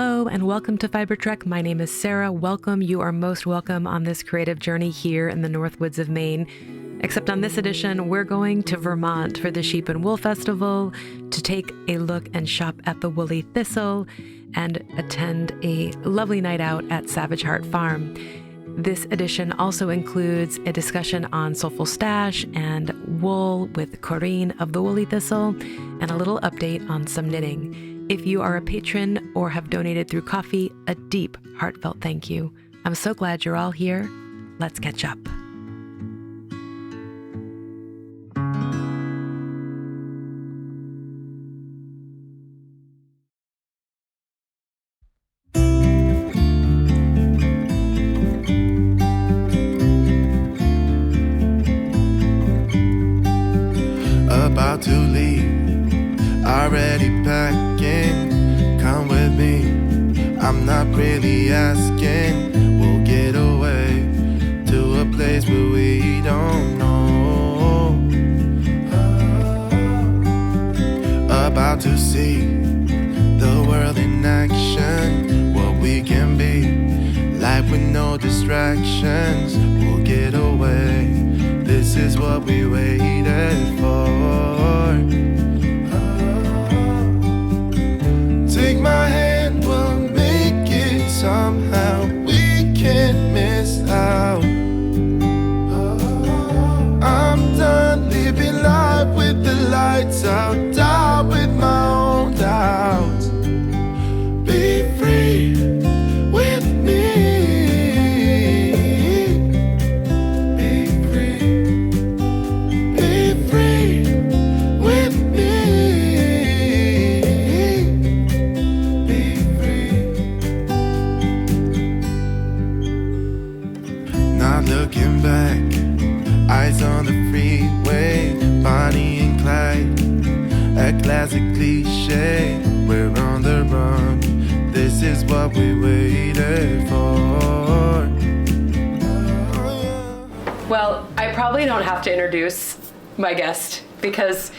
Hello and welcome to Fiber Trek. My name is Sarah. Welcome. You are most welcome on this creative journey here in the North Woods of Maine. Except on this edition, we're going to Vermont for the Sheep and Wool Festival to take a look and shop at the woolly Thistle and attend a lovely night out at Savage Heart Farm. This edition also includes a discussion on Soulful Stash and wool with Corine of the Woolly Thistle and a little update on some knitting. If you are a patron or have donated through coffee, a deep, heartfelt thank you. I'm so glad you're all here. Let's catch up. About to leave, already packing. Come with me, I'm not really asking. We'll get away to a place where we don't know. About to see the world in action, what we can be, life with no distractions. We'll get away, this is what we waited for. Take my hand, we'll make it somehow. We can't miss out. I'm done living life with the lights out, die with my own doubts. Be free with me. Be free. Be free with me. Be free. Not looking back, eyes on the freeway, Bonnie and Clyde, a classic cliche. We're on the run, this is what we waited for. Well, I probably don't have to introduce my guest because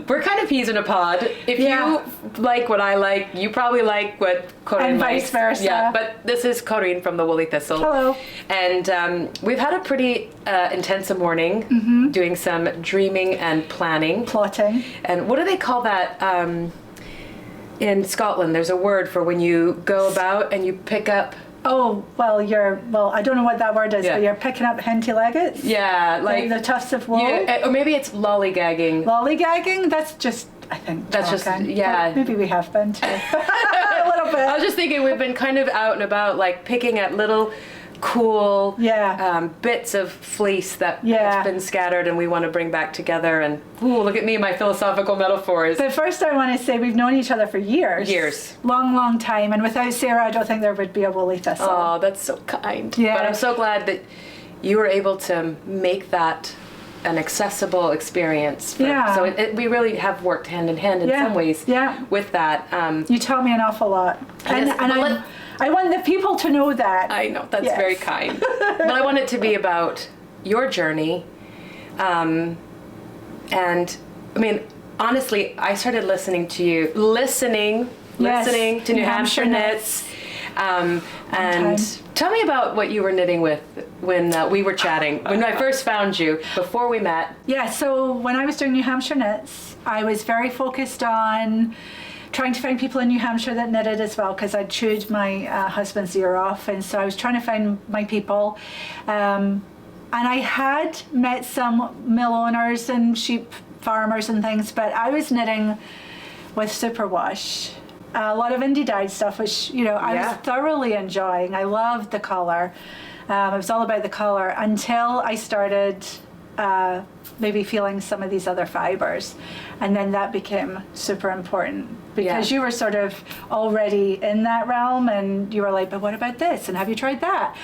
we're kind of peas in a pod. If you like what I like, you probably like what Corinne and likes. vice versa. Yeah, but this is Corinne from the Woolly Thistle. Hello. And we've had a pretty intense morning doing some dreaming and planning. Plotting. And what do they call that in Scotland? There's a word for when you go about and you pick up. Oh, well, I don't know what that word is, Yeah. but you're picking up henty-leggets? Yeah, like the tufts of wool? or maybe it's lollygagging. Lollygagging? That's just, I think, That's just, talking. yeah. Well, maybe we have been too. A little bit. I was just thinking we've been kind of out and about, like picking at little cool bits of fleece that has been scattered and we want to bring back together. And look at me, my philosophical metaphors. But first I want to say we've known each other for years. Years. Long, long time. And without Sarah, I don't think there would be a Woolly Thistle. Oh, that's so kind. Yeah. But I'm so glad that you were able to make that an accessible experience. So we really have worked hand in hand in some ways with that. You taught me an awful lot. I want the people to know that. I know, that's very kind. But I want it to be about your journey. And I mean, honestly, I started listening to you, listening to New Hampshire Knits. And tell me about what you were knitting with when we were chatting, when I first found you, before we met. Yeah, so when I was doing New Hampshire Knits, I was very focused on trying to find people in New Hampshire that knitted as well, because I'd chewed my husband's ear off, and so I was trying to find my people. And I had met some mill owners and sheep farmers and things, but I was knitting with superwash. A lot of indie dyed stuff, which, I was thoroughly enjoying. I loved the color. It was all about the color until I started maybe feeling some of these other fibers. And then that became super important because you were sort of already in that realm and you were like, but what about this? And have you tried that?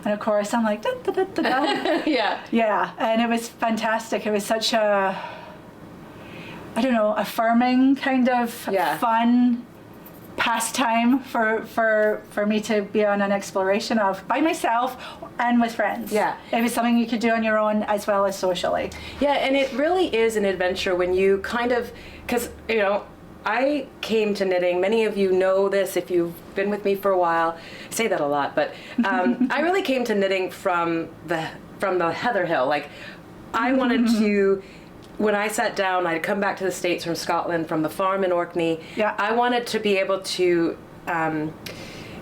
And of course I'm like, da, da, da, da, da. Yeah. And it was fantastic. It was such a, affirming kind of fun pastime for me to be on an exploration of by myself and with friends. Yeah. It was something you could do on your own as well as socially. Yeah, and it really is an adventure when you kind of, because, I came to knitting. Many of you know this if you've been with me for a while. I say that a lot, but I really came to knitting from the heather hill. Like, I wanted to. When I sat down, I'd come back to the States from Scotland, from the farm in Orkney. Yeah. I wanted to be able to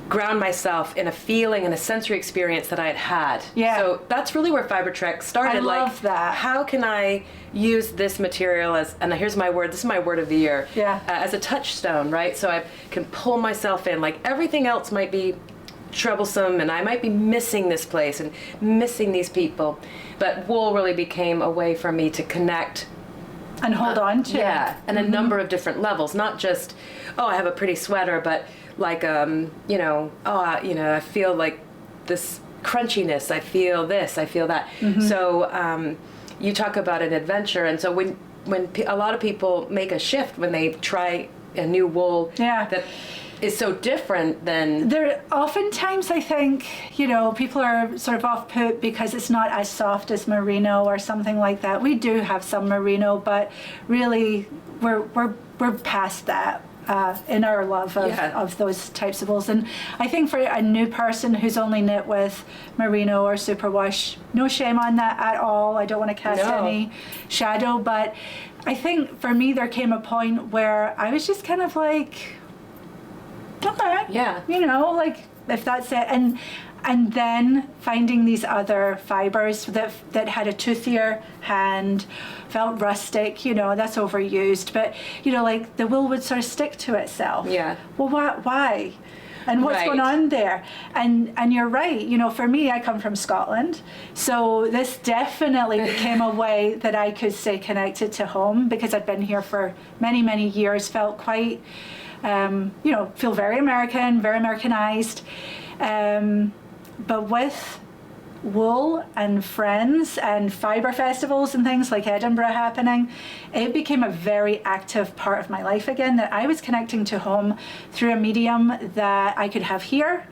ground myself in a feeling and a sensory experience that I had had. Yeah. So that's really where Fiber Trek started. I love that. How can I use this material as, and here's my word, this is my word of the year, as a touchstone, right? So I can pull myself in. Like, everything else might be troublesome and I might be missing this place and missing these people, but wool really became a way for me to connect and hold on to. Yeah, and a number of different levels, not just, oh, I have a pretty sweater, but like, I feel like this crunchiness, I feel this, I feel that. So you talk about an adventure, and so when a lot of people make a shift when they try a new wool that is so different than... There, oftentimes I think, people are sort of off put because it's not as soft as merino or something like that. We do have some merino, but really we're past that. In our love of those types of wools. And I think for a new person who's only knit with merino or superwash, no shame on that at all. I don't want to cast any shadow, but I think for me there came a point where I was just kind of like, okay, like, if that's it. And then finding these other fibers that had a toothier hand, felt rustic, that's overused, but like the wool would sort of stick to itself. Yeah. Well, why? And what's going on there? And you're right, for me, I come from Scotland, so this definitely became a way that I could stay connected to home, because I'd been here for many, many years, felt quite, feel very American, very Americanized. But with wool and friends and fiber festivals and things like Edinburgh happening, it became a very active part of my life again, that I was connecting to home through a medium that I could have here,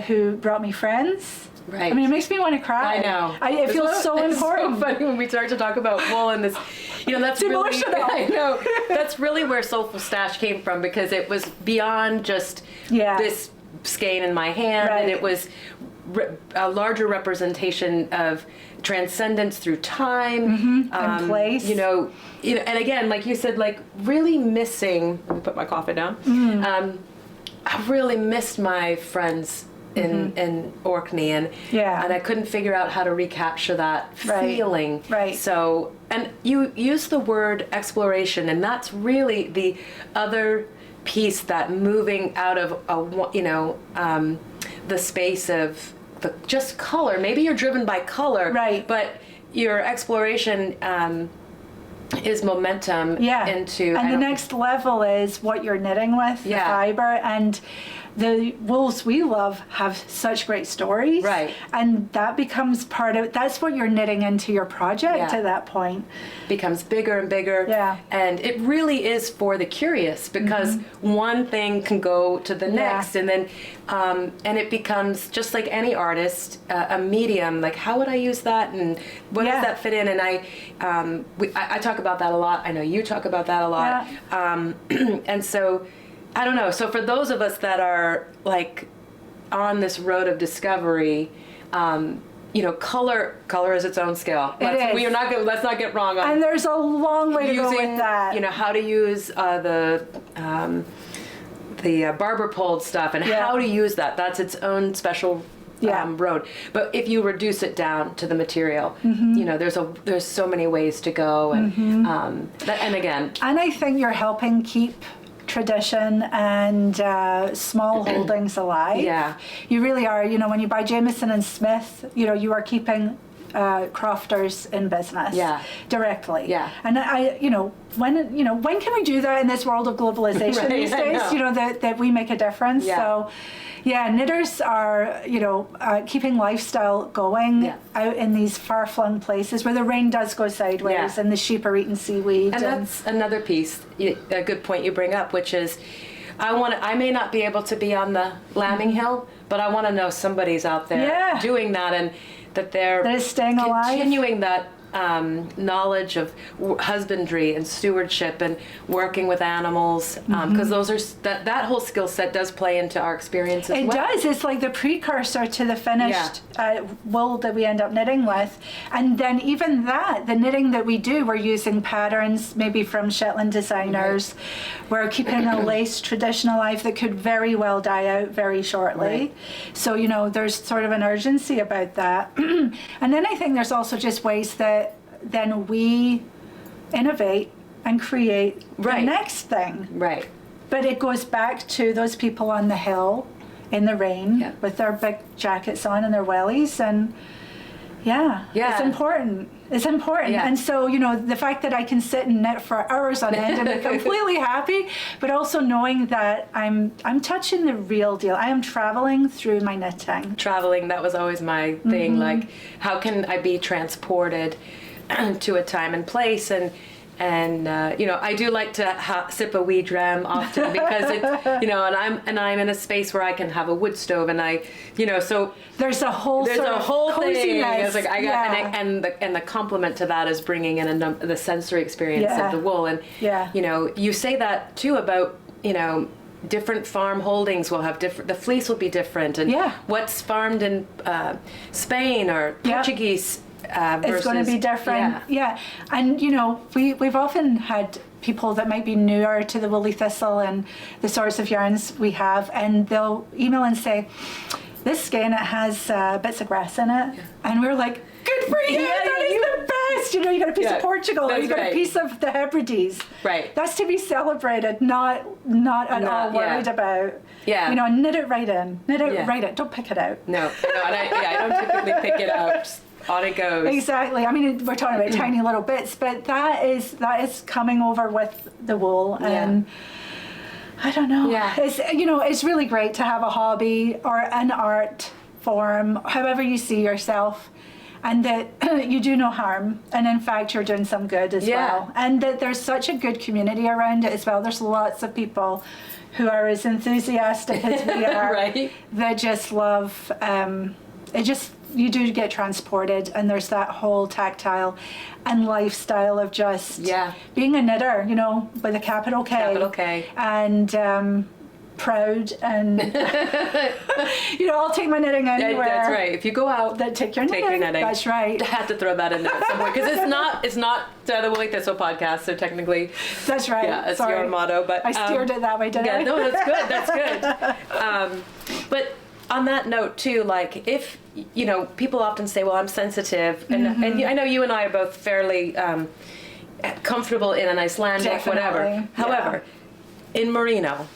who brought me friends. Right. I mean, it makes me want to cry. I know. It feels so important. It's so funny when we start to talk about wool and this, that's really, emotional. I know. That's really where Soulful Stash came from, because it was beyond just this skein in my hand, and it was a larger representation of transcendence through time and place. And again, like you said, like really missing. Let me put my coffee down. I really missed my friends in Orkney, and I couldn't figure out how to recapture that feeling. Right. So, and you use the word exploration, and that's really the other piece, that moving out of the space of just color. Maybe you're driven by color, right? But your exploration is momentum into. And the next level is what you're knitting with, the fiber, and the wools we love have such great stories, right? And that becomes part of, that's what you're knitting into your project at that point. Becomes bigger and bigger, and it really is for the curious, because one thing can go to the next, and then and it becomes just like any artist, a medium. Like, how would I use that, and what does that fit in? And I talk about that a lot. I know you talk about that a lot, and so. I don't know. So for those of us that are like on this road of discovery, color is its own skill. Let's not get wrong on. And there's a long way to go with that. How to use the barber pulled stuff, and how to use that. That's its own special road. But if you reduce it down to the material, there's so many ways to go, and and again. And I think you're helping keep tradition and small holdings alive. Yeah, you really are. When you buy Jameson and Smith, you are keeping crofters in business directly. Yeah, and when can we do that in this world of globalization these days? That we make a difference. Yeah. So. Yeah, knitters are, keeping lifestyle going out in these far-flung places where the rain does go sideways and the sheep are eating seaweed. And that's another piece, a good point you bring up, which is, I may not be able to be on the lambing hill, but I want to know somebody's out there doing that, and that they're staying alive. Continuing knowledge of husbandry and stewardship and working with animals, because those are that whole skill set does play into our experience as well. It does. It's like the precursor to the finished wool that we end up knitting with. And then even that, the knitting that we do, we're using patterns maybe from Shetland designers. We're keeping a lace tradition alive that could very well die out very shortly. Right. So, there's sort of an urgency about that. And then I think there's also just ways that then we innovate and create the next thing. Right. But it goes back to those people on the hill in the rain with their big jackets on and their wellies, and it's important. It's important. And so, the fact that I can sit and knit for hours on end and be completely happy, but also knowing that I'm touching the real deal. I am traveling through my knitting. Traveling, that was always my thing. Like, how can I be transported to a time and place? And I do like to sip a wee dram often because it, and I'm in a space where I can have a wood stove, and so there's a whole thing. It's like I got, and the complement to that is bringing in the sensory experience of the wool, and you say that too about different farm holdings will have different. The fleece will be different, and what's farmed in Spain or Portuguese. It's going to be different. And we've often had people that might be newer to the woolly thistle and the sorts of yarns we have, and they'll email and say, this skein, it has bits of grass in it, and we're like, good for you, that is the best. You got a piece of Portugal, or you got a piece of the Hebrides. Right. That's to be celebrated, not at all worried about. Yeah. Knit it right in. Knit it right in. Don't pick it out. No, and I don't typically pick it out. Just on it goes. Exactly. I mean, we're talking about tiny little bits, but that is coming over with the wool, and I don't know. Yeah. It's really great to have a hobby or an art form, however you see yourself, and that you do no harm, and in fact you're doing some good as well, and that there's such a good community around it as well. There's lots of people who are as enthusiastic as we are that just love you do get transported, and there's that whole tactile and lifestyle of just being a knitter, with a capital K. Capital K. And proud, and I'll take my knitting anywhere. That's right. If you go out, take your knitting. That's right. I had to throw that in there at some point, because it's not the Woolly Thistle podcast, so technically that's right. Yeah, it's your motto. But I steered it that way, didn't I? No, that's good. That's good. But on that note too, like, if people often say, well, I'm sensitive, and I know you and I are both fairly comfortable in an Icelandic whatever. However, in merino,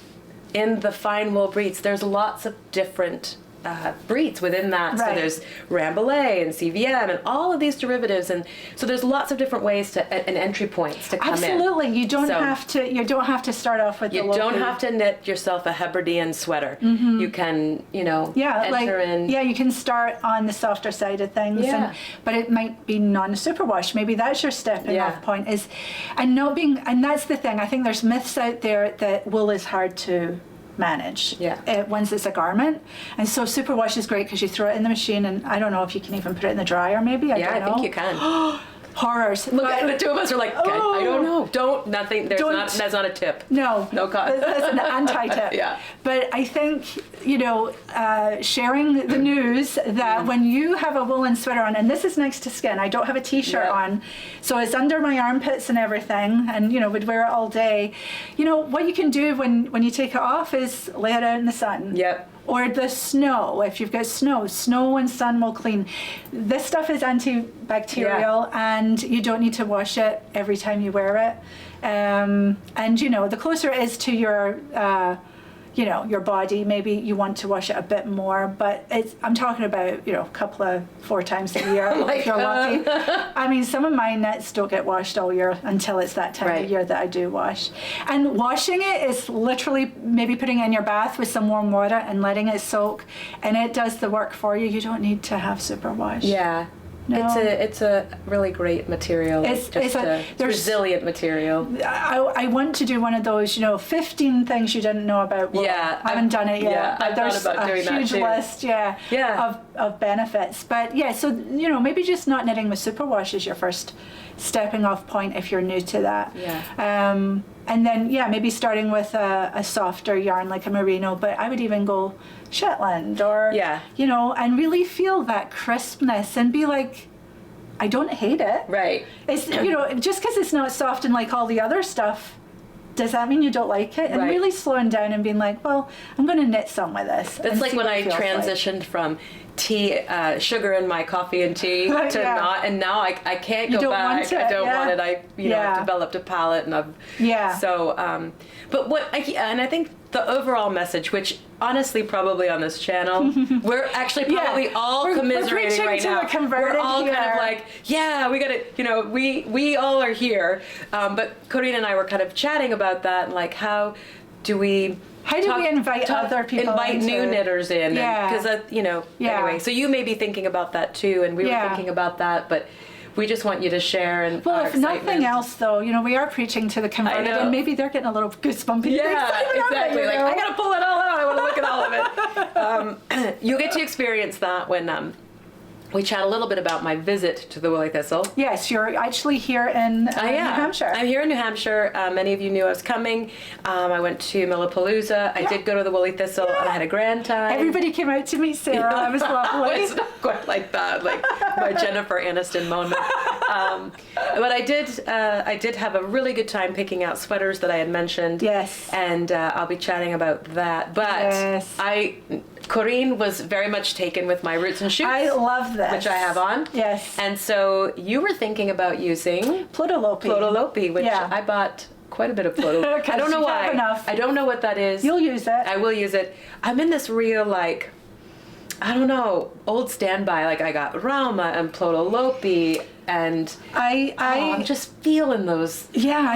in the fine wool breeds, there's lots of different breeds within that. So there's Rambouillet and CVM and all of these derivatives, and so there's lots of different ways and entry points to come in. Absolutely, you don't have to start off with. You don't have to knit yourself a Hebridean sweater. You can, enter in. Yeah, you can start on the softer side of things, but it might be non-superwash. Maybe that's your stepping off point. And that's the thing. I think there's myths out there that wool is hard to manage once it's a garment, and so superwash is great because you throw it in the machine, and I don't know if you can even put it in the dryer. Maybe I don't know. I think you can. Horrors. Look, the two of us are like, I don't know. That's not a tip. No cotton. That's an anti-tip. But I think sharing the news that when you have a woolen sweater on, and this is next to skin, I don't have a t-shirt on, so it's under my armpits and everything, and would wear it all day. What you can do when you take it off is lay it out in the sun. Or the snow. If you've got snow and sun will clean. This stuff is antibacterial, and you don't need to wash it every time you wear it. And the closer it is to your your body, maybe you want to wash it a bit more, but I'm talking about, a couple of 4 times a year if you're lucky. I mean, some of my knits don't get washed all year until it's that time of year that I do wash. And washing it is literally maybe putting it in your bath with some warm water and letting it soak, and it does the work for you. You don't need to have superwash. No. It's a really great material. It's resilient material. I want to do one of those, 15 things you didn't know about wool. Yeah, I haven't done it yet. Yeah, but I've there's thought about doing a huge list, of benefits. But yeah, so maybe just not knitting with superwash is your first stepping off point if you're new to that. Yeah. And then maybe starting with a softer yarn like a merino, but I would even go Shetland or and really feel that crispness and be like, I don't hate it. Right. It's just because it's not soft and like all the other stuff, does that mean you don't like it? And right. really slowing down and being like, well, I'm going to knit some with this. That's like when I transitioned from tea, sugar in my coffee and tea to not, and now I can't go back. I don't want it. I've developed a palate, and I've so. But I think the overall message, which honestly probably on this channel, we're actually probably all commiserating right now. We're all kind of like, we got to, we all are here. But Corine and I were kind of chatting about that, and like, how do we invite other people invite new knitters in? Because anyway, so you may be thinking about that too, and we were thinking about that, but we just want you to share. And well, if nothing else, though, we are preaching to the converted, and maybe they're getting a little goosebumpy. Yeah, exactly. Like, I gotta pull it all out. I want to look at all of it. You'll get to experience that when we chat a little bit about my visit to the Woolly Thistle. Yes, you're actually here in New Hampshire. I'm here in New Hampshire. Many of you knew I was coming. I went to Millapalooza. I did go to the Woolly Thistle, and I had a grand time. Everybody came out to meet Sarah. It was lovely. It's not quite like that, like my Jennifer Aniston moment. But I did have a really good time picking out sweaters that I had mentioned. Yes. And I'll be chatting about that. But Corine was very much taken with my roots and shoots. I love this. Which I have on. Yes. And so you were thinking about using Plotolopi, which I bought quite a bit of Plotolopi. I don't know why. I don't know what that is. You'll use it. I will use it. I'm in this real old standby. Like I got Rama and Plotolopi, and I'm just feeling those. Yeah,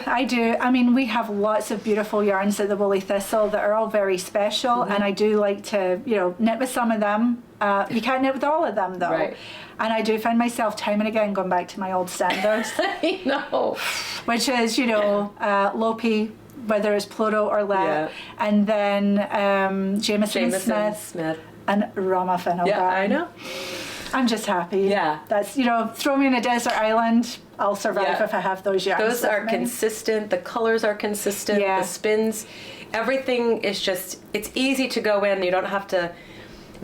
I do. I mean, we have lots of beautiful yarns at the Woolly Thistle that are all very special, and I do like to, knit with some of them. You can't knit with all of them, though. Right. And I do find myself time and again going back to my old standards. I know. Which is, Lopi, whether it's Pluto or Let, and then Jameson Smith. And Rama Fennel. Yeah, I know. I'm just happy. Yeah. That's, throw me in a desert island, I'll survive if I have those yarns. Those are consistent. The colors are consistent. The spins. Everything is just, it's easy to go in. You don't have to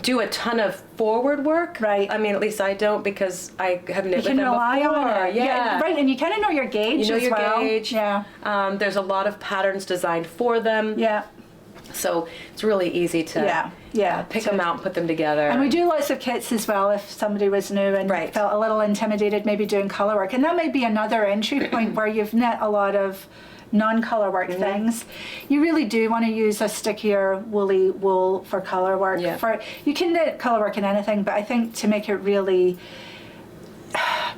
do a ton of forward work. Right. I mean, at least I don't, because I have knit with them before. You can rely on it. Yeah. Right, and you kind of know your gauge as well. Gauge. Yeah. There's a lot of patterns designed for them. Yeah. So it's really easy to pick them out and put them together. And we do lots of kits as well if somebody was new and felt a little intimidated maybe doing colour work. And that might be another entry point where you've knit a lot of non-colour work things. You really do want to use a stickier woolly wool for colour work. Yeah. You can knit colour work in anything, but I think to make it really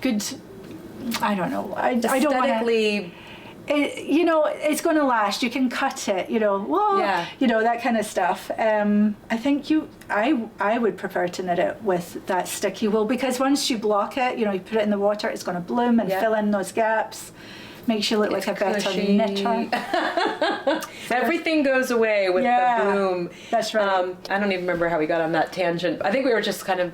good, I don't know. I don't want to... it's going to last. You can cut it, that kind of stuff. I think I would prefer to knit it with that sticky wool, because once you block it, you put it in the water, it's going to bloom and fill in those gaps. Makes you look like a better knitter. Everything goes away with the bloom. That's right. I don't even remember how we got on that tangent. I think we were just kind of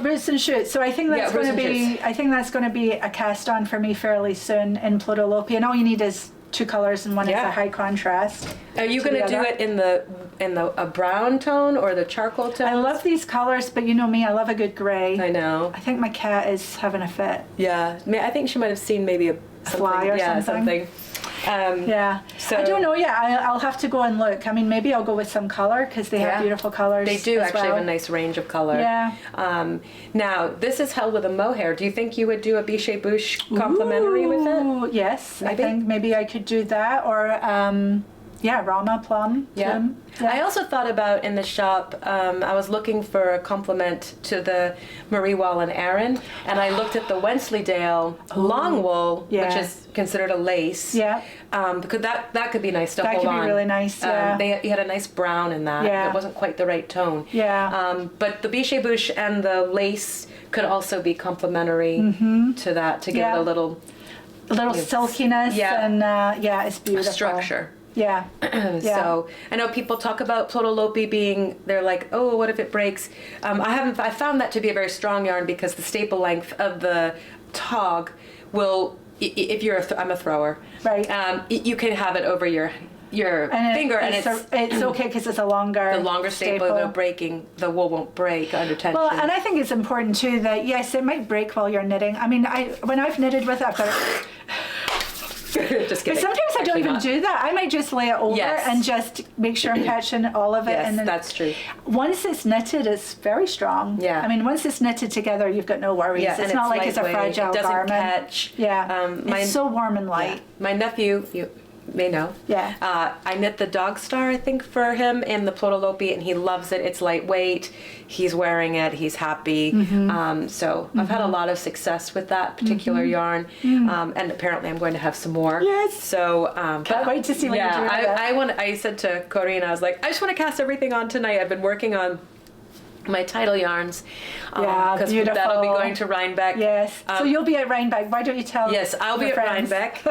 roots and shoots. So I think that's going to be. I think that's going to be a cast on for me fairly soon in Plotolopi, and all you need is 2 colors, and one is a high contrast. Are you going to do it in a brown tone or the charcoal tone? I love these colors, but you know me, I love a good gray. I know. I think my cat is having a fit. Yeah, I think she might have seen maybe a fly or something. So I don't know. I'll have to go and look. I mean, maybe I'll go with some color, because they have beautiful colors. They do actually have a nice range of color. Yeah. Now this is held with a mohair. Do you think you would do a Bichet Bouche complimentary with it? Yes, I think maybe I could do that, or Rama plum. Yeah. Plume. I also thought about in the shop, I was looking for a complement to the Marie Wall and Aaron, and I looked at the Wensleydale long wool, Yeah. which is considered a lace. Yeah. Because that could be nice to That hold could be on. really nice, yeah. You had a nice brown in that. Yeah. It wasn't quite the right tone. Yeah. But the Biche Bouche and the lace could also be complementary to that, to give Yeah. it a little A little silkiness Yeah. and it's beautiful. structure. Yeah. So I know people talk about Plotolopi being, they're like, oh, what if it breaks? I found that to be a very strong yarn because the staple length of the tog will, if you're I'm a thrower, Right. You can have it over your finger, and it's okay because it's a longer the longer staple without breaking, the wool won't break under tension. Well, and I think it's important too that yes, it might break while you're knitting. I mean, when I've knitted with it, I've got it. Just kidding. But sometimes I don't even do that. I might just lay it over Yes. and just make sure I'm catching all of it. Yes, and then that's true. Once it's knitted, it's very strong. Yeah. I mean, once it's knitted together, you've got no worries. Yeah, it's and not like it's a lightweight. fragile It doesn't garment. catch. Yeah. It's so warm and light. My nephew, you may know. Yeah. I knit the dog star, I think, for him in the Plotolopi, and he loves it. It's lightweight. He's wearing it. He's happy. So I've had a lot of success with that particular yarn, and apparently I'm going to have some more. Yes. So Can't wait to see what you do with it. I said to Corine, I was like, I just want to cast everything on tonight. I've been working on my title yarns, Yeah, because beautiful. that'll be going to Rhinebeck. Yes. So you'll be at Rhinebeck. Why don't you tell? Yes, I'll be your at friends? Rhinebeck.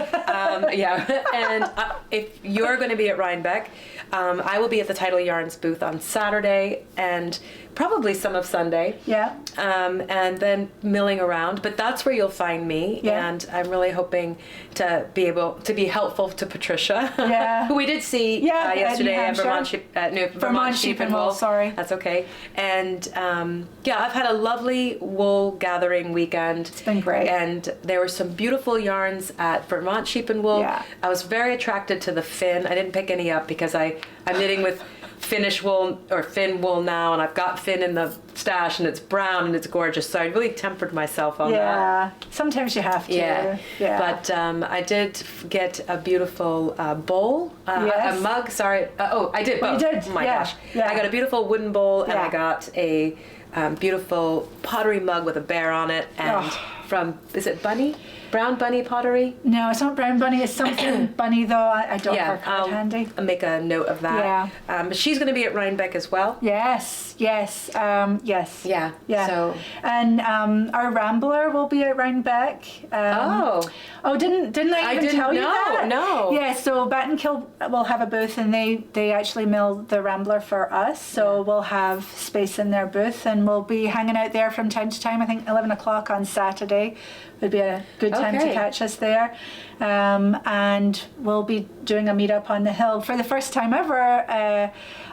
And if you're going to be at Rhinebeck, I will be at the Title Yarns booth on Saturday and probably some of Sunday. Yeah. And then milling around, but that's where you'll find me. Yeah. And I'm really hoping to be able to be helpful to Patricia, Yeah. who we did see Yeah, at yesterday New at Hampshire. Vermont Sheep and Wool. Sorry. That's okay. And I've had a lovely wool gathering weekend. It's been great. And there were some beautiful yarns at Vermont Sheep and Wool. Yeah. I was very attracted to the Finn. I didn't pick any up because I'm knitting with Finnish wool or Finn wool now, and I've got Finn in the stash, and it's brown and it's gorgeous. So I really tempered myself on that. Yeah. Sometimes you have to. Yeah. Yeah. But I did get a beautiful bowl, Yes. a mug. Sorry. I did both. You did, Oh my yeah, gosh. yeah. I got a beautiful wooden bowl, and Yeah. I got a beautiful pottery mug with a bear on it, and from, is it Bunny? Brown Bunny Pottery? No, it's not brown bunny. It's something bunny though. I don't have a card handy. I'll make a note of that. Yeah. But she's going to be at Rhinebeck as well. Yes. Yes. Yes. Yeah. Yeah. So. And our Rambler will be at Rhinebeck. Oh, didn't I even tell you that? No. Yeah. So Battenkill will have a booth, and they actually mill the Rambler for us. So we'll have space in their booth, and we'll be hanging out there from time to time. I think 11 o'clock on Saturday would be a good time to catch us there. And we'll be doing a meetup on the hill. For the first time ever,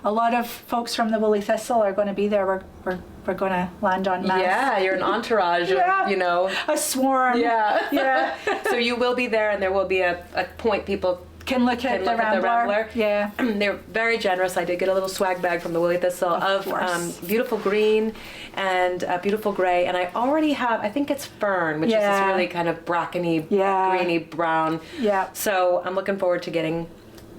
a lot of folks from the Woolly Thistle are going to be there. We're going to land on mass. Yeah, you're an entourage of, a swarm. Yeah. Yeah. So you will be there, and there will be a point people can look at the Rambler. Yeah. They're very generous. I did get a little swag bag from the Woolly Thistle of beautiful green and beautiful gray. And I already have, I think it's fern, which is this really kind of brackeny, greeny brown. Yeah. So I'm looking forward to getting.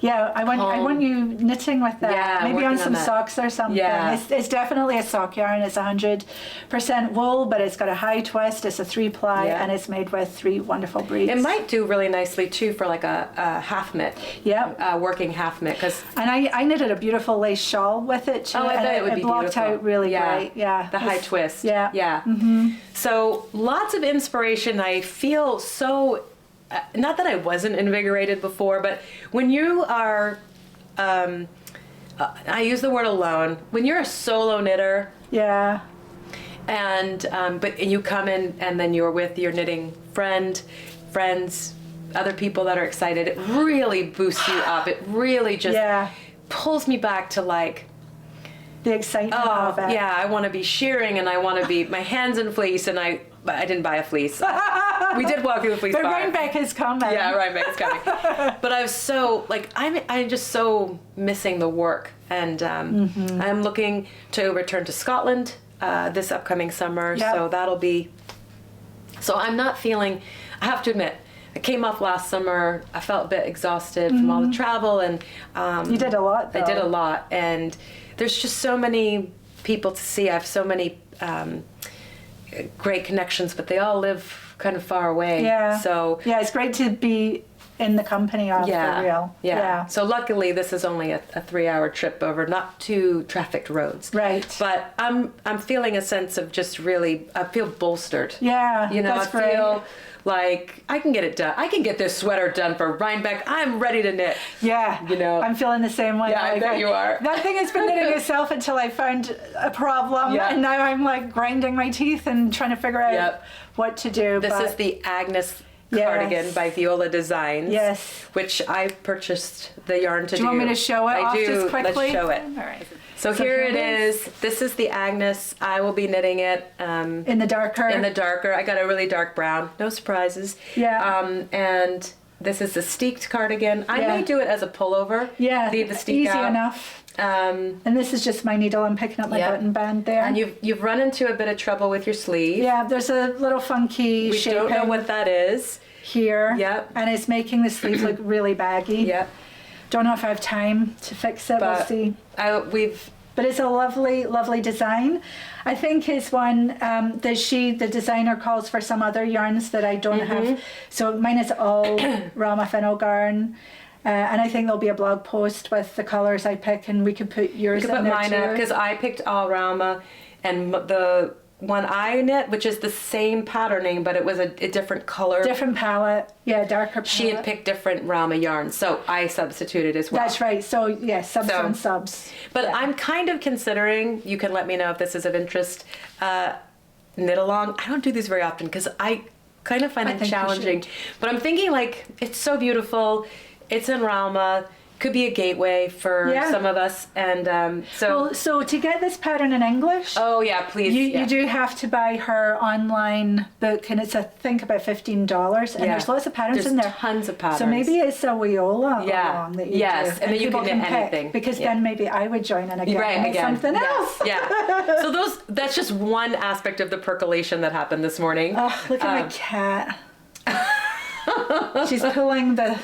Yeah, I want you knitting with that. Yeah, maybe on some that. socks or something. Yeah. It's definitely a sock yarn. It's 100% wool, but it's got a high twist. It's a 3-ply, and it's made with 3 wonderful breeds. It might do really nicely too for like a half mitt. Yeah. Working half mitt, because. And I knitted a beautiful lace shawl with it too. Oh, I bet it would be blocked beautiful. out really great. Yeah. The high twist. Yeah. Yeah. Mm-hmm. So lots of inspiration. I feel so. Not that I wasn't invigorated before, but when you are, I use the word alone, when you're a solo knitter. Yeah. And, but you come in and then you're with your knitting friends, other people that are excited, it really boosts you up. It really just pulls me back to like, the excitement of it. Yeah, I want to be shearing, and I want to be my hands in fleece, and I didn't buy a fleece. We did walk through the fleece but bar. Rhinebeck is coming. Yeah, Rhinebeck is coming. But I was so I'm just so missing the work, and I'm looking to return to Scotland this upcoming summer. Yep. So that'll be. So I'm not feeling. I have to admit, I came off last summer. I felt a bit exhausted from all the travel, and You did a lot, though. I did a lot, and there's just so many people to see. I have so many great connections, but they all live kind of far away. Yeah. So yeah, it's great to be in the company of, for real. Yeah. So luckily, this is only a 3-hour trip over not too trafficked roads. Right. But I'm feeling a sense of just really, I feel bolstered. Yeah, You know, that's I feel like I can get it done. I can get this sweater done for Rhinebeck. I'm ready to knit. Yeah. You know. I'm feeling the same way. Yeah, I bet you are. That thing has been knitting itself until I found a problem. Yeah. And now I'm like grinding my teeth and trying to figure out Yep. what to do. This but is the Agnes Yes. cardigan by Viola Designs. Yes. Which I purchased the yarn to do. Do you want me to show it I off do. just quickly? Let's show it. All right. So here it is. This is the Agnes. I will be knitting it In the darker. in the darker. I got a really dark brown. No surprises. Yeah. And this is the steeked cardigan. I Yeah. may do it as a pullover. Yeah. Leave the steek easy out. enough. And And this is just my needle. I'm picking up my Yep. button band there. you've run into a bit of trouble with your sleeve. Yeah, there's a little funky We shaping don't know what that is. here. Yep. And it's making the sleeve look really baggy. Yep. Don't know if I have time to fix it. We'll But see. we've But it's a lovely, lovely design. I think his one that the designer calls for some other yarns that I don't have. So mine is all Rama Fennel garn. And I think there'll be a blog post with the colours I pick, and we could put yours You could in put there mine too. up because I picked All Rama, and the one I knit, which is the same patterning, but it was a different color. Different palette. Yeah, darker palette. She had picked different Rama yarns, so I substituted as well. That's right. So, yes, subs So- on subs. But Yeah. I'm kind of considering, you can let me know if this is of interest, knit along. I don't do these very often because I kind of find I it think you challenging. should. But I'm thinking like, it's so beautiful. It's in Rama. Could be a gateway for Yeah. some of us. And so, Well, so to get this pattern in English, oh yeah, please. you do have to buy her online book, and it's I think about $15, and Yeah. there's lots of patterns There's in there. tons of patterns. So maybe it's a Wiola Yeah. along that you Yes, do. and then you people can knit pick, anything. because Yeah. then maybe I would join in again Right, and knit again. something else. Yeah. So that's just one aspect of the percolation that happened this morning. Oh, look at my cat. She's pulling the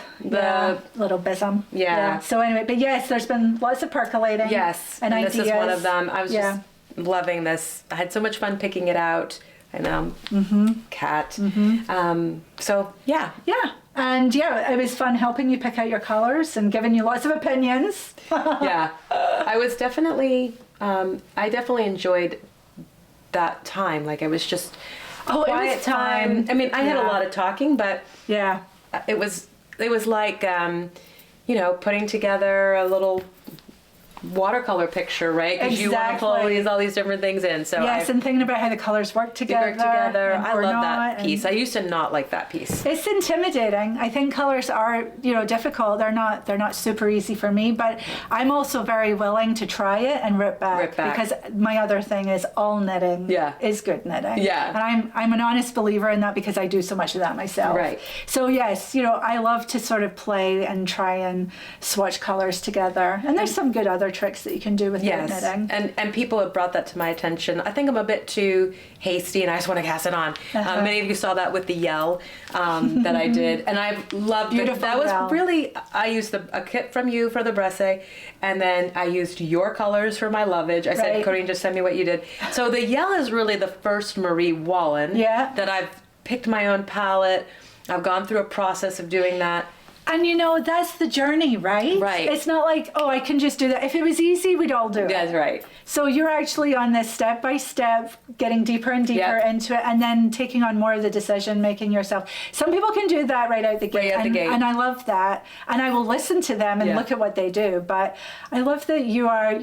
little bism. Yeah. So anyway, but yes, there's been lots of percolating. Yes, and ideas. this is one of them. I was Yeah. just loving this. I had so much fun picking it out. I know, cat. So yeah, Yeah. And yeah, it was fun helping you pick out your colors and giving you lots of opinions. yeah. I was definitely, I definitely enjoyed that time. Like I was just Oh, it quiet was time. fun. I mean, I had a Yeah. lot of talking, but Yeah. it was like putting together a little watercolor picture, right? Because you want to pull Exactly. all these different things in. So Yes, and thinking about how the colors work they together. work together. and I or love not, that and- piece. I used to not like that piece. It's intimidating. I think colors are, difficult. They're not super easy for me, but I'm also very willing to try it and rip back. Because my other thing is all knitting Yeah. is good knitting. Yeah. And I'm an honest believer in that because I do so much of that myself. Right. So yes, I love to sort of play and try and swatch colors together. And there's some good other tricks that you can do with Yes, knitting. and people have brought that to my attention. I think I'm a bit too hasty, and I just want to cast it on. Many of you saw that with the yell that I did, and I've loved it. Beautiful That was yell. really. I used a kit from you for the Bresse, and then I used your colors for my lovage. I said, Right. Corine, just send me what you did. So the yell is really the first Marie Wallen Yeah. that I've picked my own palette. I've gone through a process of doing that. And that's the journey, right? Right. It's not like, oh, I can just do that. If it was easy, we'd all do it. That's right. So you're actually on this step by step, getting deeper and deeper Yep. into it, and then taking on more of the decision making yourself. Some people can do that right out the gate. Right out the gate. And I love that. And I will listen to them and Yeah. look at what they do. But I love that you are,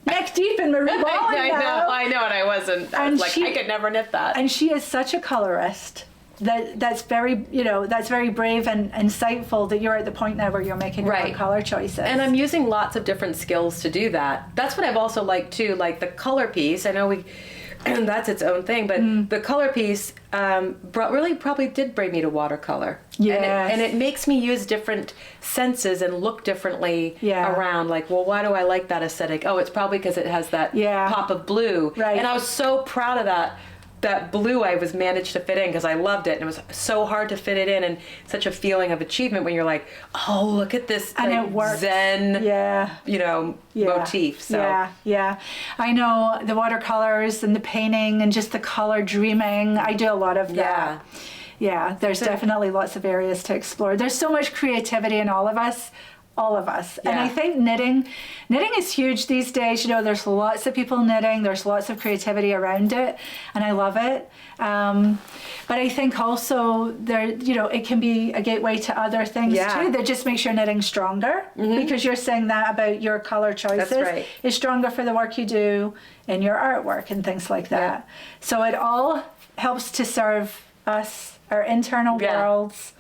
neck deep in Marie Wallen now. I know, and I wasn't. I And was like, she- I could never knit that. And she is such a colorist. That's very brave and insightful that you're at the point now where you're making your own Right. color choices. And I'm using lots of different skills to do that. That's what I've also liked too, like the color piece. I know that's its own thing, but the color piece really probably did bring me to watercolor. Yes. And it makes me use different senses and look differently Yeah. around. Like, well, why do I like that aesthetic? Oh, it's probably because it has that Yeah. pop of blue. Right. And I was so proud of that that blue I was managed to fit in because I loved it, and it was so hard to fit it in, and such a feeling of achievement when you're like, oh, look at this, and like, it works. Zen, motif. So Yeah. I know the watercolors and the painting and just the color dreaming. I do a lot of that. Yeah, there's definitely lots of areas to explore. There's so much creativity in all of us. And I think knitting is huge these days. There's lots of people knitting, there's lots of creativity around it, and I love it. But I think also there, it can be a gateway to other things too that just makes your knitting stronger, because you're saying that about your color choices. That's right. Is stronger for the work you do in your artwork and things like that. So it all helps to serve us, our internal worlds,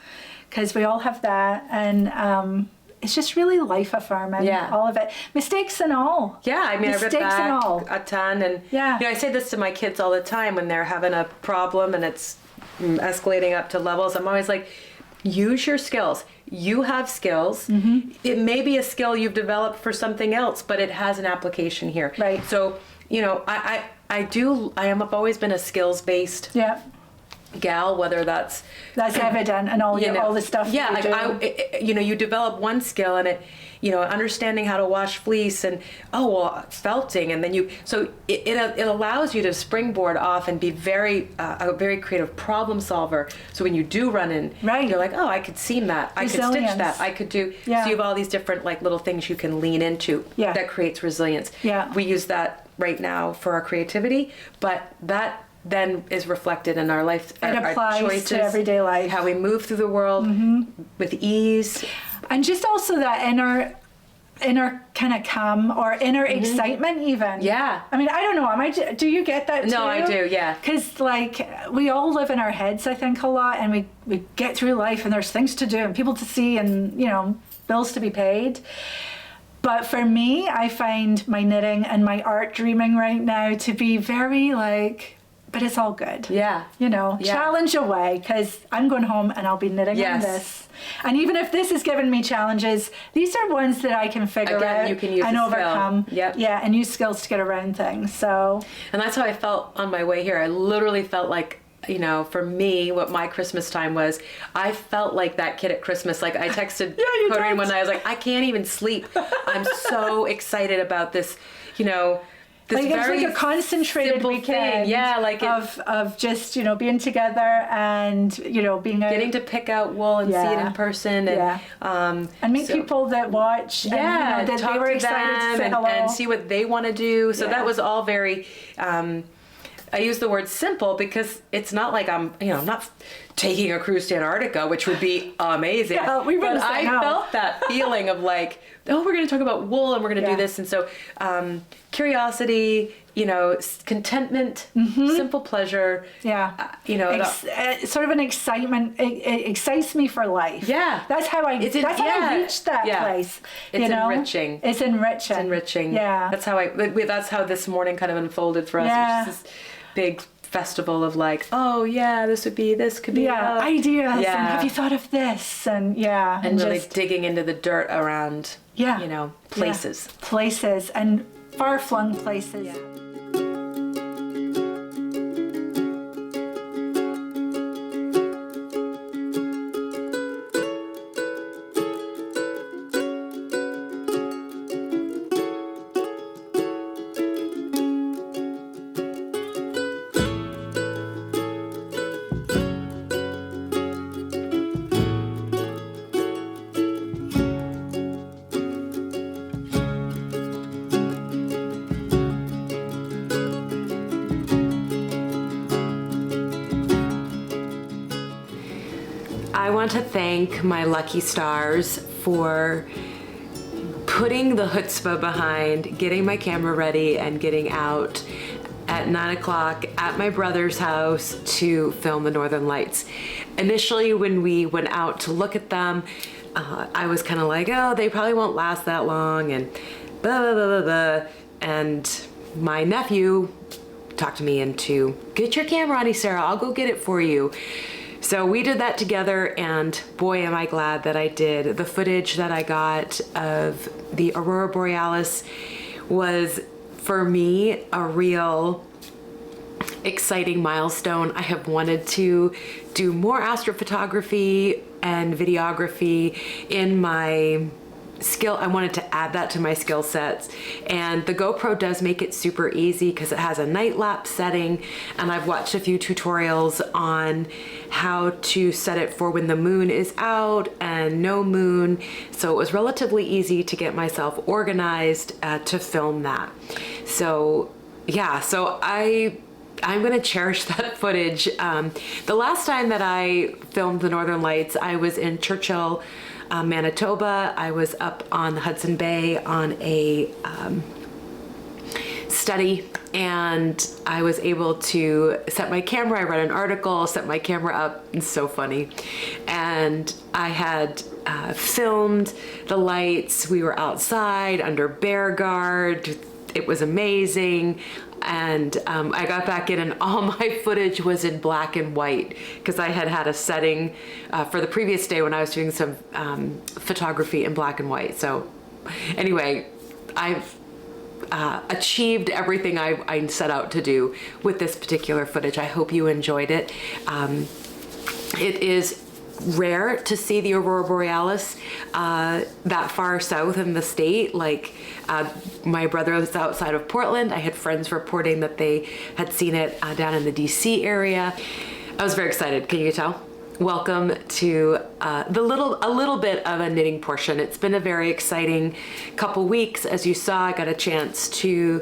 because we all have that, and it's just really life affirming, all of it. Mistakes and all. Yeah, I mean, Mistakes I ripped back and all. a ton. And I say this to my kids all the time when they're having a problem and it's escalating up to levels. I'm always like, use your skills. You have skills. It may be a skill you've developed for something else, but it has an application here. Right. So, I have always been a skills-based gal, whether that's evident, and all the stuff. Yeah, like you develop one skill, and it, understanding how to wash fleece, and felting, and then it allows you to springboard off and be a very creative problem solver. So when you do run in, you're like, oh, I could seam that, I could stitch that, I could do. So you have all these different little things you can lean into that creates resilience. Yeah, we use that right now for our creativity, but that then is reflected in our life. It applies our choices, to everyday life. How we move through the world with ease. And just also that inner kind of calm or inner excitement even. Yeah. I mean, I don't know. Do you get that too? No, I do, yeah. Because we all live in our heads, I think, a lot, and we get through life and there's things to do and people to see and, bills to be paid. But for me, I find my knitting and my art dreaming right now to be very but it's all good. Yeah. Challenge away, because I'm going home and I'll be knitting on this. And even if this has given me challenges, these are ones that I can figure out you can use and overcome. Yep. Yeah, and use skills to get around things. So. And that's how I felt on my way here. I literally felt like, for me, what my Christmas time was, I felt like that kid at Christmas. Like I texted Corine one night, I was like, I can't even sleep. I'm so excited about this, this it's like a concentrated weekend, of just being together and being out, getting to pick out wool and see it in person, and meet people that watch, and that talk they were to excited them to say hello and see what they want to do. So that was all very. I use the word simple because it's not like I'm not taking a cruise to Antarctica, which would be amazing. But I felt that feeling of like, oh, we're going to talk about wool and we're going to do this. And so curiosity, contentment, simple pleasure. Yeah. Sort of an excitement. It excites me for life. Yeah. That's how I reached that place. It's enriching. It's enriching. Yeah. That's how this morning kind of unfolded for us. Yeah. This big festival of this could be ideas, and have you thought of this, and really just digging into the dirt around places and far-flung places. I want to thank my lucky stars for putting the chutzpah behind getting my camera ready and getting out at 9 o'clock at my brother's house to film the Northern Lights. Initially, when we went out to look at them, I was kind of like, oh, they probably won't last that long, and blah, blah, blah, blah, blah. And my nephew talked me into, get your camera ready, Sarah, I'll go get it for you. So we did that together, and boy, am I glad that I did. The footage that I got of the Aurora Borealis was, for me, a real exciting milestone. I have wanted to do more astrophotography and videography in my skill. I wanted to add that to my skill sets, and the GoPro does make it super easy because it has a night lapse setting, and I've watched a few tutorials on how to set it for when the moon is out and no moon, so it was relatively easy to get myself organized to film that. So yeah, so I'm going to cherish that footage. The last time that I filmed the Northern Lights, I was in Churchill, Manitoba. I was up on the Hudson Bay on a study, and I was able to set my camera. I read an article, set my camera up. It's so funny. And I had filmed the lights. We were outside under bear guard. It was amazing. And I got back in and all my footage was in black and white because I had had a setting for the previous day when I was doing some photography in black and white. So anyway, I've achieved everything I set out to do with this particular footage. I hope you enjoyed it. It is rare to see the Aurora Borealis that far south in the state. Like my brother was outside of Portland. I had friends reporting that they had seen it down in the DC area. I was very excited. Can you tell? Welcome to a little bit of a knitting portion. It's been a very exciting couple weeks. As you saw, I got a chance to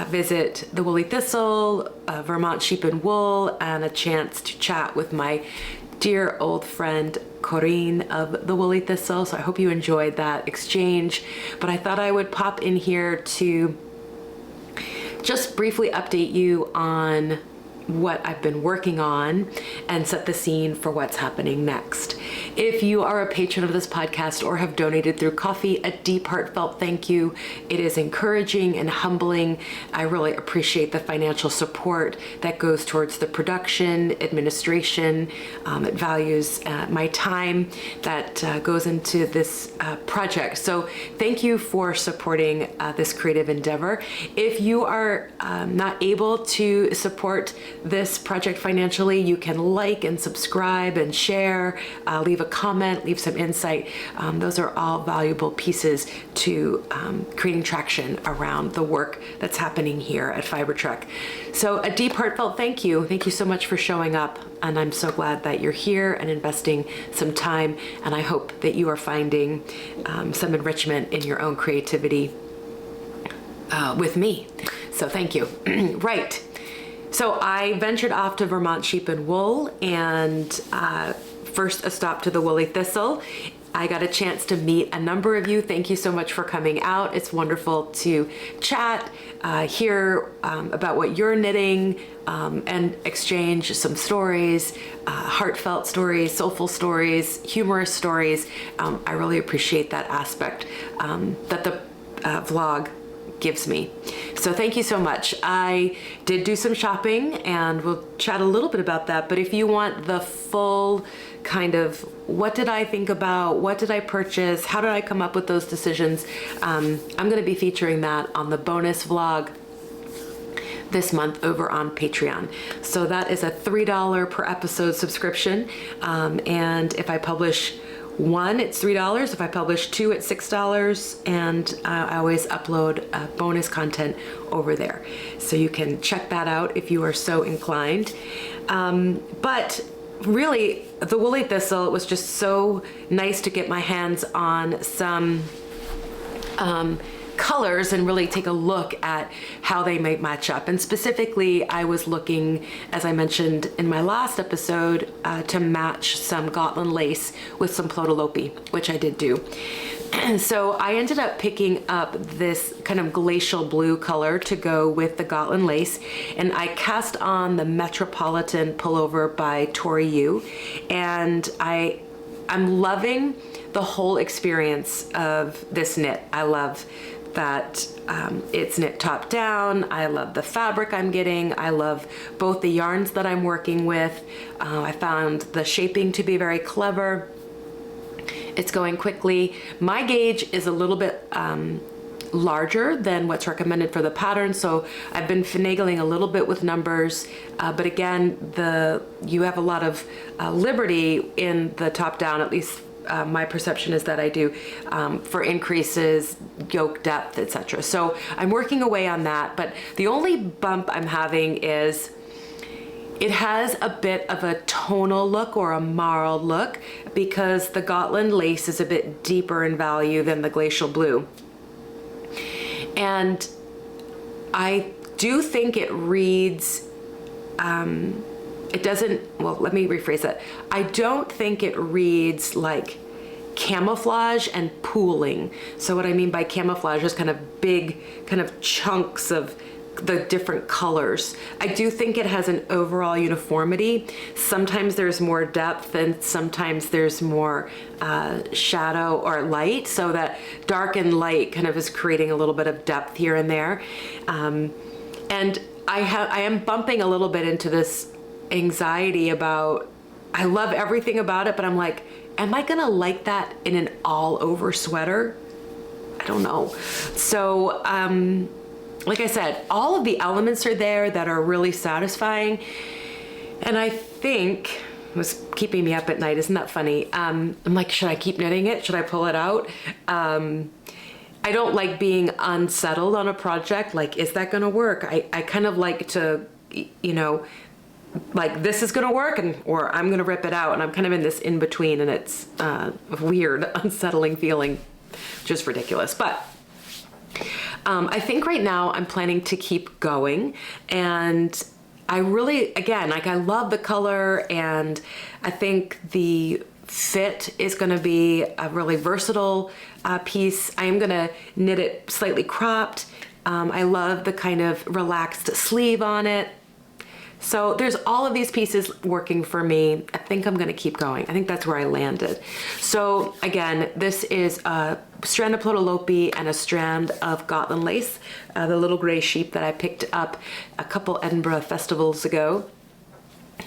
visit the Woolly Thistle, Vermont Sheep and Wool, and a chance to chat with my dear old friend Corine of the Woolly Thistle. So I hope you enjoyed that exchange. But I thought I would pop in here to just briefly update you on what I've been working on and set the scene for what's happening next. If you are a patron of this podcast or have donated through Ko-fi, a deep heartfelt thank you. It is encouraging and humbling. I really appreciate the financial support that goes towards the production, administration. It values my time that goes into this project. So thank you for supporting this creative endeavor. If you are not able to support this project financially, you can like and subscribe and share, leave a comment, leave some insight. Those are all valuable pieces to creating traction around the work that's happening here at Fibertrek. So a deep heartfelt thank you. Thank you so much for showing up, and I'm so glad that you're here and investing some time, and I hope that you are finding some enrichment in your own creativity with me. So thank you. Right. So I ventured off to Vermont Sheep and Wool, and first a stop to the Woolly Thistle. I got a chance to meet a number of you. Thank you so much for coming out. It's wonderful to chat, hear about what you're knitting, and exchange some stories, heartfelt stories, soulful stories, humorous stories. I really appreciate that aspect that the vlog gives me. So thank you so much. I did do some shopping, and we'll chat a little bit about that. But if you want the full kind of what did I think about, what did I purchase, how did I come up with those decisions, I'm going to be featuring that on the bonus vlog this month over on Patreon. So that is a $3 per episode subscription. And if I publish one, it's $3. If I publish two, it's $6. And I always upload bonus content over there. So you can check that out if you are so inclined. But really, the Woolly Thistle, it was just so nice to get my hands on some colors and really take a look at how they might match up. And specifically, I was looking, as I mentioned in my last episode, to match some Gotland lace with some Plotalope, which I did do. So I ended up picking up this kind of glacial blue color to go with the Gotland lace, and I cast on the Metropolitan pullover by Tori Yu, and I'm loving the whole experience of this knit. I love that it's knit top down. I love the fabric I'm getting. I love both the yarns that I'm working with. I found the shaping to be very clever. It's going quickly. My gauge is a little bit larger than what's recommended for the pattern. So I've been finagling a little bit with numbers, but again, you have a lot of liberty in the top down, at least my perception is that I do, for increases, yoke depth, etc. So I'm working away on that, but the only bump I'm having is it has a bit of a tonal look or a marled look because the Gotland lace is a bit deeper in value than the glacial blue. And I do think it reads, it doesn't, well, let me rephrase that. I don't think it reads like camouflage and pooling. So what I mean by camouflage is kind of big, kind of chunks of the different colors. I do think it has an overall uniformity. Sometimes there's more depth and sometimes there's more shadow or light, so that dark and light kind of is creating a little bit of depth here and there. And I am bumping a little bit into this anxiety about, I love everything about it, but I'm like, am I gonna like that in an all over sweater? I don't know. So, like I said, all of the elements are there that are really satisfying. And I think, it was keeping me up at night, isn't that funny? I'm like, should I keep knitting it? Should I pull it out? I don't like being unsettled on a project. Like, is that gonna work? I kind of like to, you know, like this is gonna work or I'm gonna rip it out. And I'm kind of in this in between, and it's a weird, unsettling feeling, just ridiculous. But I think right now I'm planning to keep going, and I really, again, like I love the color, and I think the fit is going to be a really versatile piece. I am going to knit it slightly cropped. I love the kind of relaxed sleeve on it. So there's all of these pieces working for me. I think I'm gonna keep going. I think that's where I landed. So again, this is a strand of Plotalopi and a strand of Gotland lace, the little gray sheep that I picked up a couple Edinburgh festivals ago.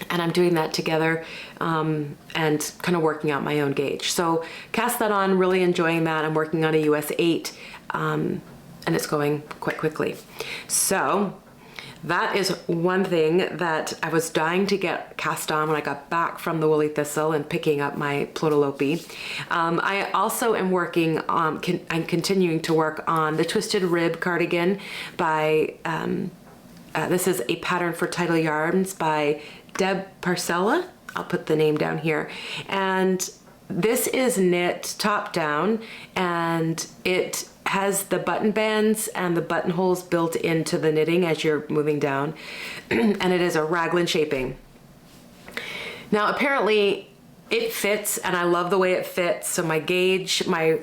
And I'm doing that together and kind of working out my own gauge. So cast that on, really enjoying that. I'm working on a US 8 and it's going quite quickly. So that is one thing that I was dying to get cast on when I got back from the Woolly Thistle and picking up my Plotalopi. I also am working on, I'm continuing to work on the Twisted Rib cardigan by, this is a pattern for Tidal Yarns by Deb Parcella. I'll put the name down here. And this is knit top down, and it has the button bands and the buttonholes built into the knitting as you're moving down. And it is a raglan shaping. Now apparently it fits, and I love the way it fits. So my gauge, my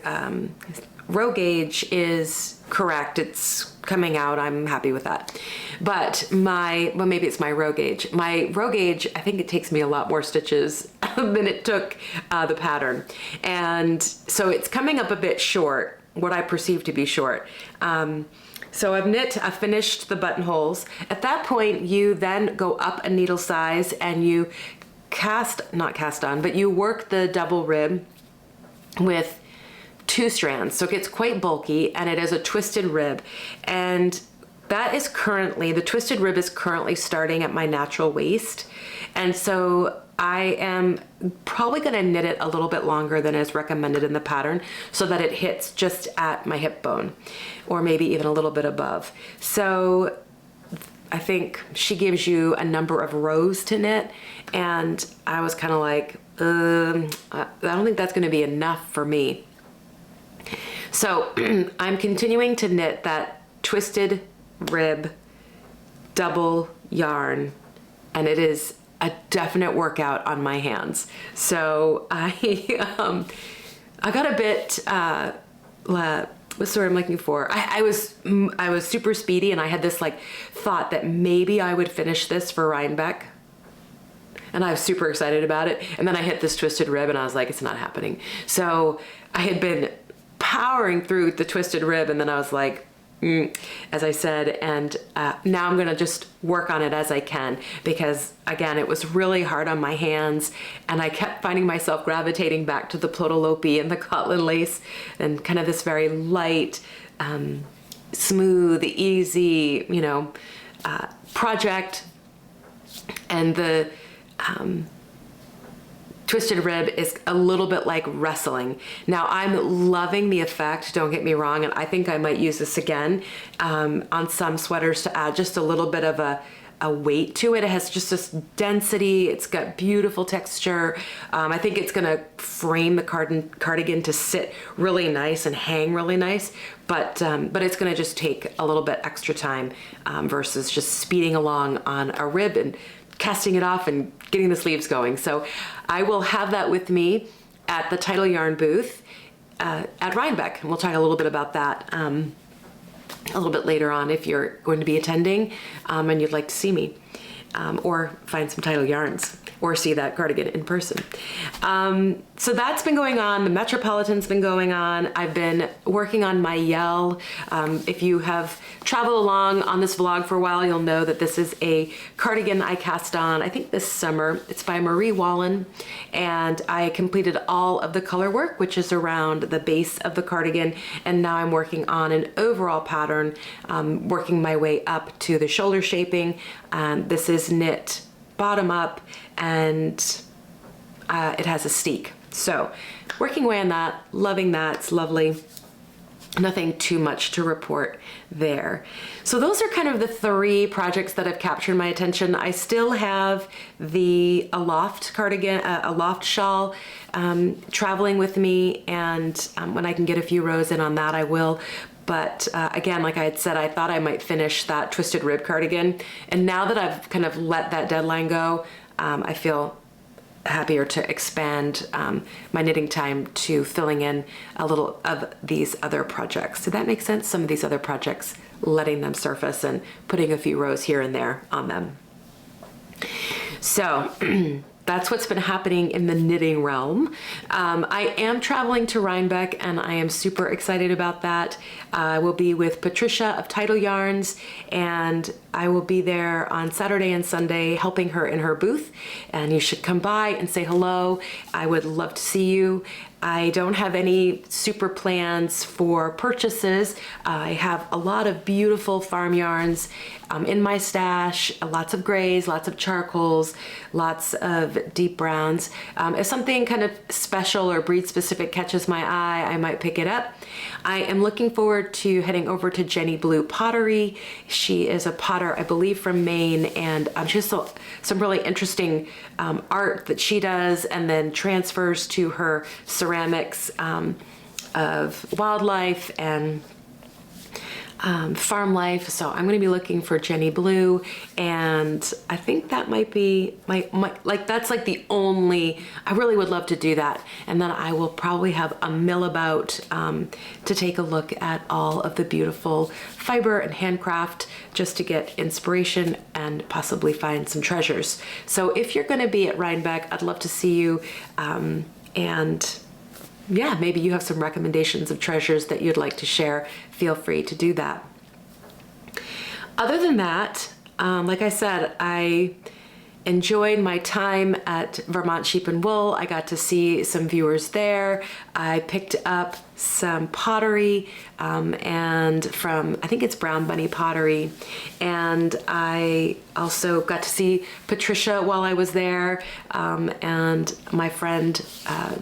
row gauge is correct. It's coming out. I'm happy with that. But well, maybe it's my row gauge. My row gauge, I think it takes me a lot more stitches than it took the pattern. And so it's coming up a bit short, what I perceive to be short. So I've finished the buttonholes. At that point, you then go up a needle size and you not cast on, but you work the double rib with 2 strands. So it gets quite bulky, and it is a twisted rib. And that is currently, the twisted rib is currently starting at my natural waist. And so I am probably going to knit it a little bit longer than is recommended in the pattern so that it hits just at my hip bone, or maybe even a little bit above. So I think she gives you a number of rows to knit, and I was kind of like, I don't think that's going to be enough for me. So I'm continuing to knit that twisted rib double yarn, and it is a definite workout on my hands. So I got a bit, what's the word I'm looking for? I was super speedy, and I had this like thought that maybe I would finish this for Rhinebeck. And I was super excited about it. And then I hit this twisted rib and I was like, it's not happening. So I had been powering through the twisted rib, and then I was like, as I said, and now I'm gonna just work on it as I can, because again, it was really hard on my hands, and I kept finding myself gravitating back to the Plotalopi and the Gotland lace and kind of this very light, smooth, easy, project. And the twisted rib is a little bit like wrestling. Now I'm loving the effect, don't get me wrong, and I think I might use this again on some sweaters to add just a little bit of a weight to it. It has just this density. It's got beautiful texture. I think it's gonna frame the cardigan to sit really nice and hang really nice, but it's gonna just take a little bit extra time versus just speeding along on a rib and casting it off and getting the sleeves going. So I will have that with me at the Title Yarn booth at Rhinebeck, and we'll talk a little bit about that a little bit later on if you're going to be attending and you'd like to see me or find some Title yarns or see that cardigan in person. So that's been going on. The Metropolitan's been going on. I've been working on my Yell. If you have traveled along on this vlog for a while, you'll know that this is a cardigan I cast on, I think this summer. It's by Marie Wallen, and I completed all of the color work, which is around the base of the cardigan, and now I'm working on an overall pattern, working my way up to the shoulder shaping. This is knit bottom up, and it has a steek. So working away on that, loving that, it's lovely. Nothing too much to report there. So those are kind of the three projects that have captured my attention. I still have the Aloft cardigan, Aloft shawl traveling with me, and when I can get a few rows in on that, I will. But again, like I had said, I thought I might finish that twisted rib cardigan. And now that I've kind of let that deadline go, I feel happier to expand my knitting time to filling in a little of these other projects. Did that make sense? Some of these other projects, letting them surface and putting a few rows here and there on them. So that's what's been happening in the knitting realm. I am traveling to Rhinebeck, and I am super excited about that. I will be with Patricia of Title Yarns, and I will be there on Saturday and Sunday helping her in her booth, and you should come by and say hello. I would love to see you. I don't have any super plans for purchases. I have a lot of beautiful farm yarns in my stash, lots of grays, lots of charcoals, lots of deep browns. If something kind of special or breed specific catches my eye, I might pick it up. I am looking forward to heading over to Jenny Blue Pottery. She is a potter, I believe, from Maine, and she has some really interesting art that she does and then transfers to her ceramics of wildlife and farm life. So I'm going to be looking for Jenny Blue, and I think that might be that's like the only, I really would love to do that. And then I will probably have a mill about to take a look at all of the beautiful fiber and handcraft just to get inspiration and possibly find some treasures. So if you're going to be at Rhinebeck, I'd love to see you, and yeah, maybe you have some recommendations of treasures that you'd like to share. Feel free to do that. Other than that, like I said, I enjoyed my time at Vermont Sheep and Wool. I got to see some viewers there. I picked up some pottery and from, I think it's Brown Bunny Pottery. And I also got to see Patricia while I was there, and my friend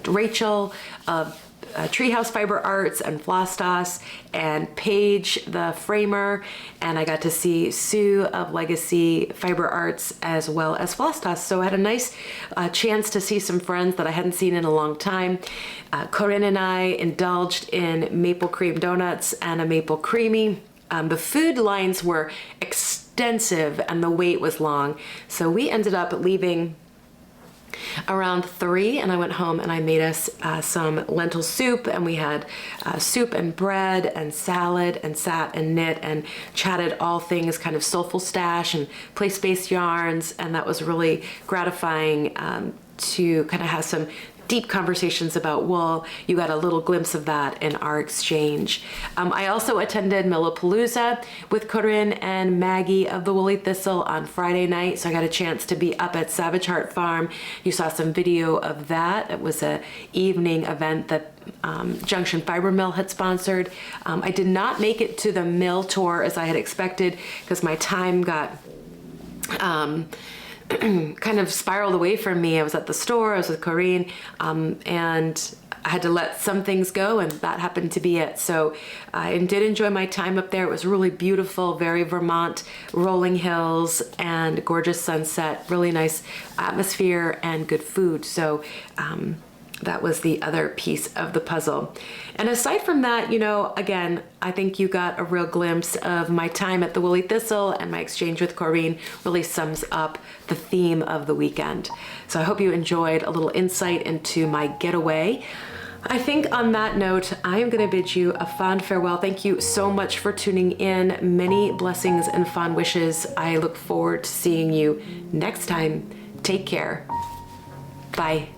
Rachel of Treehouse Fiber Arts and Flosstoss, and Paige the framer, and I got to see Sue of Legacy Fiber Arts as well as Flosstoss. So I had a nice chance to see some friends that I hadn't seen in a long time. Corinne and I indulged in maple cream donuts and a maple creamy. The food lines were extensive and the wait was long, so we ended up leaving around 3, and I went home and I made us some lentil soup, and we had soup and bread and salad and sat and knit and chatted all things kind of Soulful stash and place-based yarns, and that was really gratifying to kind of have some deep conversations about wool. You got a little glimpse of that in our exchange. I also attended Millapalooza with Corinne and Maggie of the Woolly Thistle on Friday night, so I got a chance to be up at Savage Heart Farm. You saw some video of that. It was a evening event that Junction Fiber Mill had sponsored. I did not make it to the mill tour as I had expected because my time got kind of spiraled away from me. I was at the store, I was with Corine, and I had to let some things go, and that happened to be it. So I did enjoy my time up there. It was really beautiful, very Vermont, rolling hills and gorgeous sunset, really nice atmosphere and good food. So that was the other piece of the puzzle. And aside from that, you know, again, I think you got a real glimpse of my time at the Woolly Thistle, and my exchange with Corine really sums up the theme of the weekend. So I hope you enjoyed a little insight into my getaway. I think on that note, I am going to bid you a fond farewell. Thank you so much for tuning in. Many blessings and fond wishes. I look forward to seeing you next time. Take care. Bye.